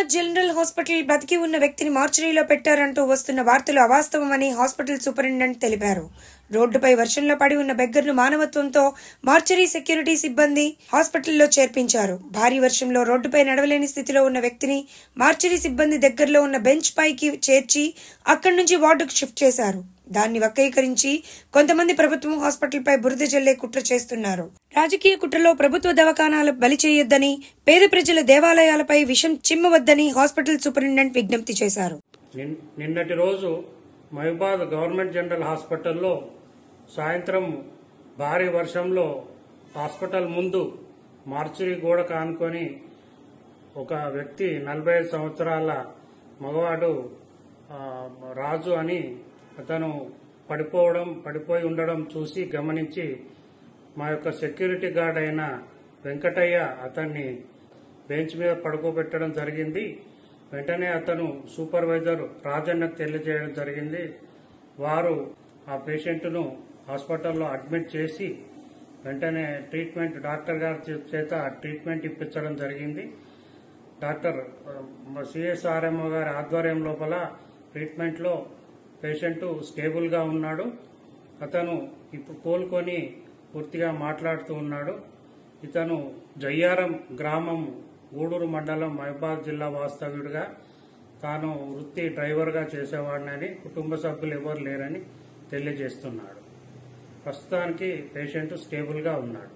Mahabubabad general hospital బతికి ఉన్న వ్యక్తిని మార్చురీలో పెట్టారంటూ వస్తున్న వార్తలు అవాస్తవమని హాస్పిటల్ సూపరింటెండెంట్ తెలిపారు. రోడ్డుపై వర్షంలో పడి ఉన్న బెగ్గర్ను మానవత్వంతో మార్చురీ సెక్యూరిటీ సిబ్బంది హాస్పిటల్లో చేర్పించారు. భారీ వర్షంలో రోడ్డుపై నడవలేని స్థితిలో ఉన్న వ్యక్తిని మార్చురీ సిబ్బంది దగ్గరలో ఉన్న బెంచ్ పైకి చేర్చి అక్కడి నుంచి వార్డుకు షిఫ్ట్ చేశారు. దాన్ని వక్రీకరించి కొంతమంది ప్రభుత్వం హాస్పిటల్పై బురద జల్లే కుట్ర చేస్తున్నారు. రాజకీయ కుట్రలో ప్రభుత్వ దవాఖానాలు బలి చేయొద్దని, పేద ప్రజల దేవాలయాలపై విషం చిమ్మవద్దని హాస్పిటల్ సూపరింటెండెంట్ విజ్ఞప్తి చేశారు. నిన్నటి రోజు మహబూబాబాద్ గవర్నమెంట్ జనరల్ హాస్పిటల్లో సాయంత్రం భారీ వర్షంలో హాస్పిటల్ ముందు మార్చురీ గోడ కానుకొని ఒక వ్యక్తి 45 సంవత్సరాల మగవాడు రాజు అని అతను పడిపోయి ఉండడం చూసి గమనించి మా యొక్క సెక్యూరిటీ గార్డ్ అయిన వెంకటయ్య అతన్ని బెంచ్ మీద పడుకోబెట్టడం జరిగింది. వెంటనే అతను సూపర్వైజర్ రాజన్నకు తెలియజేయడం జరిగింది. వారు ఆ పేషెంట్ను హాస్పిటల్లో అడ్మిట్ చేసి వెంటనే ట్రీట్మెంట్ డాక్టర్ గారి చేత ట్రీట్మెంట్ ఇప్పించడం జరిగింది. డాక్టర్ సిఎస్ఆర్ఎంఓ గారి ఆధ్వర్యం లోపల ట్రీట్మెంట్లో పేషెంట్ స్టేబుల్గా ఉన్నాడు. అతను ఇప్పుడు కోలుకొని పూర్తిగా మాట్లాడుతూ ఉన్నాడు. ఇతను జయ్యారం గ్రామం గూడూరు మండలం మహబూబాబాద్ జిల్లా వాస్తవ్యుడిగా తాను వృత్తి డ్రైవర్గా చేసేవాడినని, కుటుంబ సభ్యులు ఎవరు లేరని తెలియజేస్తున్నాడు. ప్రస్తుతానికి పేషెంట్ స్టేబుల్గా ఉన్నాడు.